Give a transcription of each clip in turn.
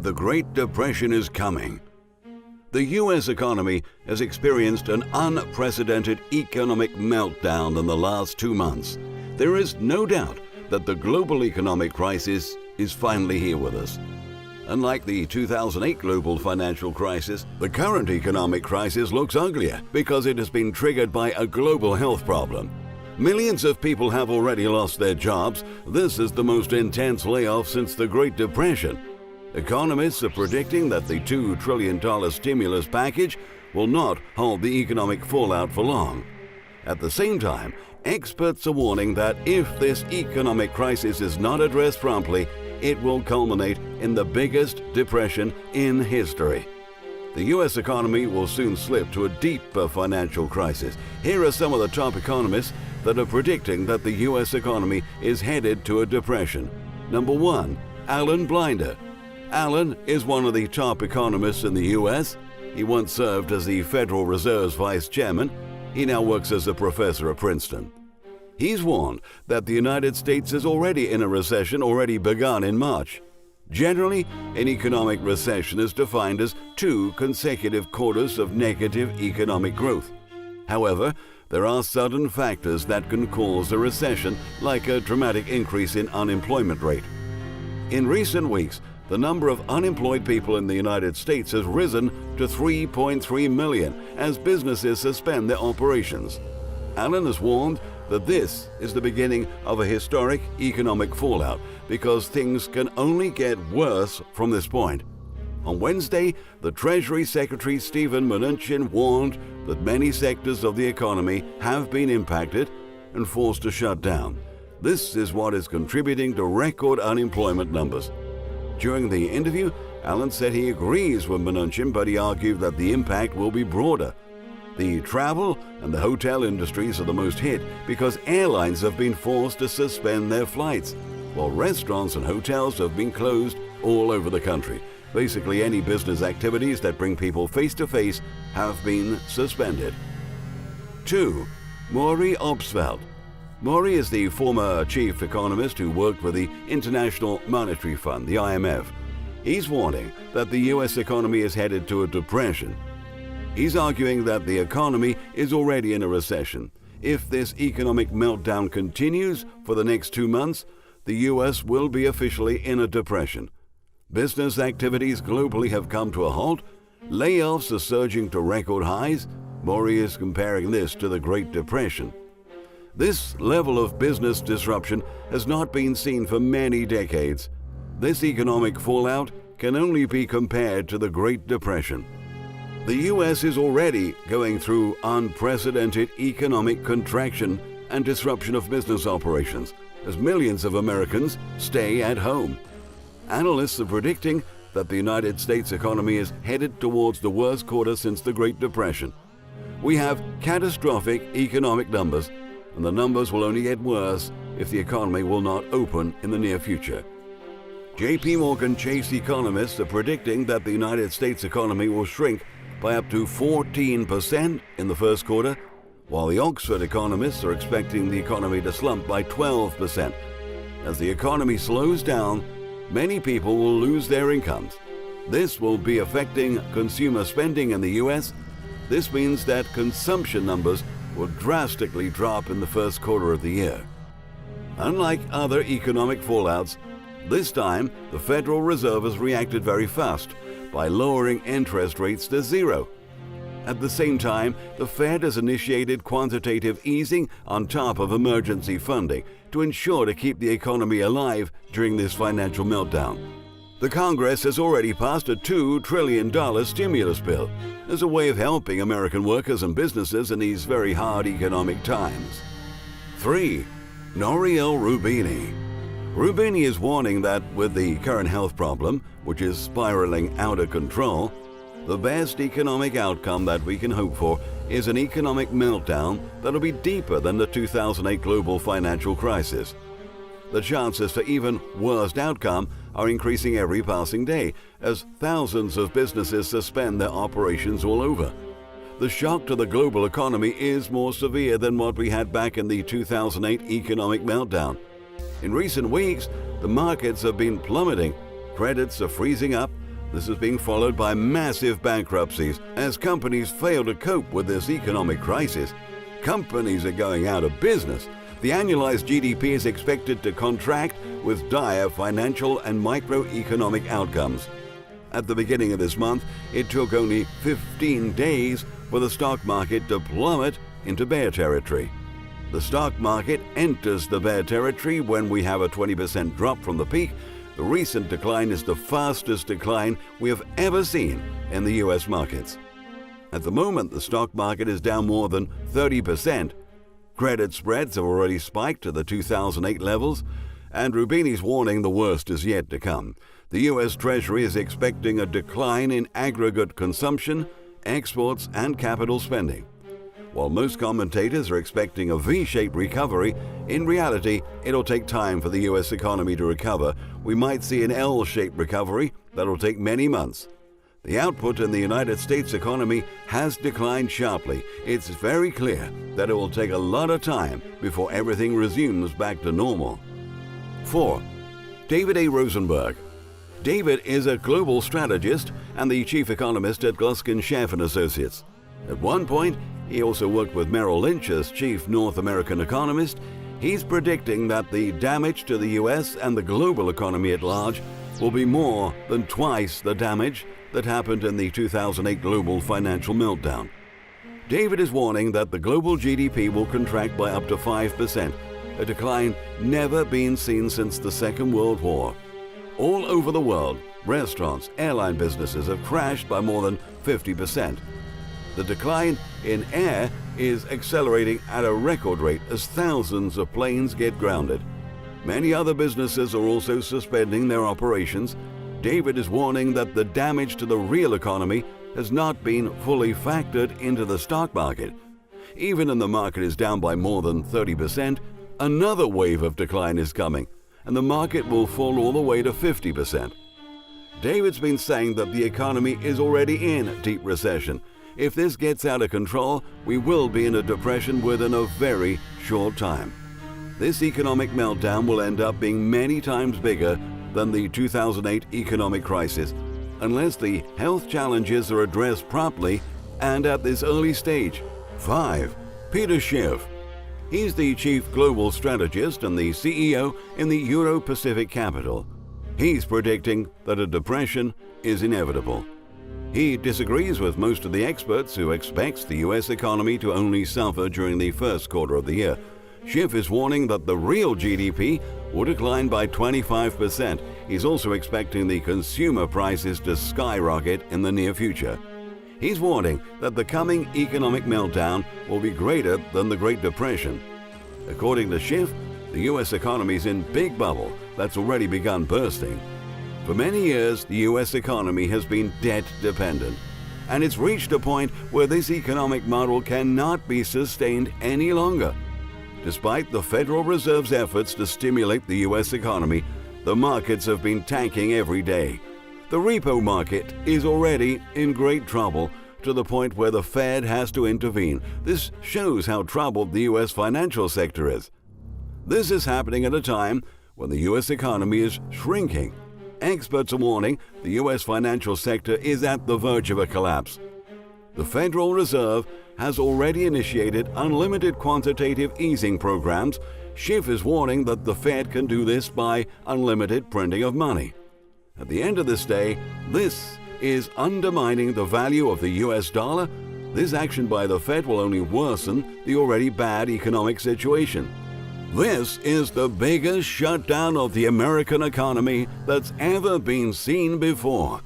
that the Great Depression is coming. The U.S. economy has experienced an unprecedented economic meltdown in the last 2 months. There is no doubt that the global economic crisis is finally here with us. Unlike the 2008 global financial crisis, the current economic crisis looks uglier because it has been triggered by a global health problem. Millions of people have already lost their jobs. This is the most intense layoff since the Great Depression. Economists are predicting that the $2 trillion stimulus package will not hold the economic fallout for long. At the same time, experts are warning that if this economic crisis is not addressed promptly, it will culminate in the biggest depression in history. The U.S. economy will soon slip to a deeper financial crisis. Here are some of the top economists that are predicting that the U.S. economy is headed to a depression. Number 1, Alan Blinder. Alan is one of the top economists in the U.S. He once served as the Federal Reserve's vice chairman. He now works as a professor at Princeton. He's warned that the United States is already in a recession already begun in March. Generally, an economic recession is defined as 2 consecutive quarters of negative economic growth. However, there are sudden factors that can cause a recession, like a dramatic increase in unemployment rate. In recent weeks, the number of unemployed people in the United States has risen to 3.3 million as businesses suspend their operations. Alan has warned that this is the beginning of a historic economic fallout because things can only get worse from this point. On Wednesday, the Treasury Secretary Steven Mnuchin warned that many sectors of the economy have been impacted and forced to shut down. This is what is contributing to record unemployment numbers. During the interview, Alan said he agrees with Mnuchin, but he argued that the impact will be broader. The travel and the hotel industries are the most hit because airlines have been forced to suspend their flights, while restaurants and hotels have been closed all over the country. Basically, any business activities that bring people face-to-face have been suspended. 2. Maury Obstfeld. Maury is the former chief economist who worked with the International Monetary Fund, the IMF. He's warning that the U.S. economy is headed to a depression. He's arguing that the economy is already in a recession. If this economic meltdown continues for the next 2 months, the U.S. will be officially in a depression. Business activities globally have come to a halt. Layoffs are surging to record highs. Maury is comparing this to the Great Depression. This level of business disruption has not been seen for many decades. This economic fallout can only be compared to the Great Depression. The U.S. is already going through unprecedented economic contraction and disruption of business operations as millions of Americans stay at home. Analysts are predicting that the United States economy is headed towards the worst quarter since the Great Depression. We have catastrophic economic numbers, and the numbers will only get worse if the economy will not open in the near future. JP Morgan Chase economists are predicting that the United States economy will shrink by up to 14% in the first quarter, while the Oxford economists are expecting the economy to slump by 12%. As the economy slows down, many people will lose their incomes. This will be affecting consumer spending in the U.S. This means that consumption numbers will drastically drop in the first quarter of the year. Unlike other economic fallouts, this time the Federal Reserve has reacted very fast by lowering interest rates to 0. At the same time, the Fed has initiated quantitative easing on top of emergency funding to ensure to keep the economy alive during this financial meltdown. The Congress has already passed a $2 trillion stimulus bill as a way of helping American workers and businesses in these very hard economic times. 3. Nouriel Roubini. Roubini is warning that with the current health problem, which is spiraling out of control, the best economic outcome that we can hope for is an economic meltdown that'll be deeper than the 2008 global financial crisis. The chances for even worse outcome are increasing every passing day as thousands of businesses suspend their operations all over. The shock to the global economy is more severe than what we had back in the 2008 economic meltdown. In recent weeks, the markets have been plummeting, credits are freezing up, This is being followed by massive bankruptcies as companies fail to cope with this economic crisis. Companies are going out of business. The annualized GDP is expected to contract with dire financial and microeconomic outcomes. At the beginning of this month, it took only 15 days for the stock market to plummet into bear territory. The stock market enters the bear territory when we have a 20% drop from the peak. The recent decline is the fastest decline we have ever seen in the US markets. At the moment, the stock market is down more than 30%. Credit spreads have already spiked to the 2008 levels, and Rubini's warning the worst is yet to come. The US Treasury is expecting a decline in aggregate consumption, exports, and capital spending. While most commentators are expecting a V-shaped recovery, in reality, it'll take time for the US economy to recover. We might see an L-shaped recovery that'll take many months. The output in the United States economy has declined sharply. It's very clear that it will take a lot of time before everything resumes back to normal. 4. David A. Rosenberg. David is a global strategist and the chief economist at Gluskin Sheff & Associates. At one point, he also worked with Merrill Lynch as chief North American economist. He's predicting that the damage to the US and the global economy at large will be more than twice the damage that happened in the 2008 global financial meltdown. David is warning that the global GDP will contract by up to 5%, a decline never been seen since the Second World War. All over the world, restaurants, airline businesses have crashed by more than 50%. The decline in air is accelerating at a record rate as thousands of planes get grounded. Many other businesses are also suspending their operations. David is warning that the damage to the real economy has not been fully factored into the stock market. Even if the market is down by more than 30%, another wave of decline is coming, and the market will fall all the way to 50%. David's been saying that the economy is already in deep recession. If this gets out of control, we will be in a depression within a very short time. This economic meltdown will end up being many times bigger than the 2008 economic crisis, unless the health challenges are addressed promptly and at this early stage. 5. Peter Schiff. He's the chief global strategist and the CEO in the Euro-Pacific capital. He's predicting that a depression is inevitable. He disagrees with most of the experts who expects the US economy to only suffer during the first quarter of the year. Schiff is warning that the real GDP will decline by 25%. He's also expecting the consumer prices to skyrocket in the near future. He's warning that the coming economic meltdown will be greater than the Great Depression. According to Schiff, the US economy is in big bubble that's already begun bursting. For many years, the US economy has been debt dependent, and it's reached a point where this economic model cannot be sustained any longer. Despite the Federal Reserve's efforts to stimulate the US economy, the markets have been tanking every day. The repo market is already in great trouble, to the point where the Fed has to intervene. This shows how troubled the US financial sector is. This is happening at a time when the US economy is shrinking. Experts are warning the US financial sector is at the verge of a collapse. The Federal Reserve has already initiated unlimited quantitative easing programs. Schiff is warning that the Fed can do this by unlimited printing of money. At the end of this day, this is undermining the value of the US dollar. This action by the Fed will only worsen the already bad economic situation. This is the biggest shutdown of the American economy that's ever been seen before.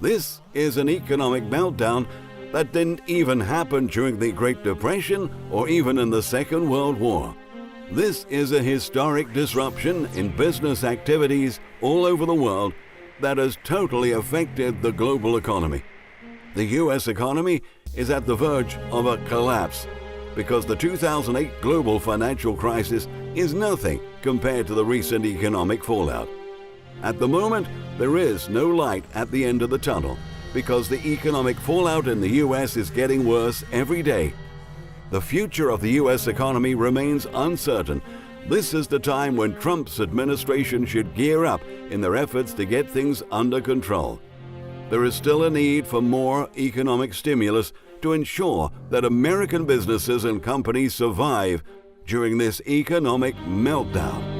This is an economic meltdown that didn't even happen during the Great Depression or even in the Second World War. This is a historic disruption in business activities all over the world that has totally affected the global economy. The US economy is at the verge of a collapse because the 2008 global financial crisis is nothing compared to the recent economic fallout. At the moment, there is no light at the end of the tunnel because the economic fallout in the US is getting worse every day. The future of the US economy remains uncertain. This is the time when Trump's administration should gear up in their efforts to get things under control. there is still a need for more economic stimulus to ensure that American businesses and companies survive during this economic meltdown.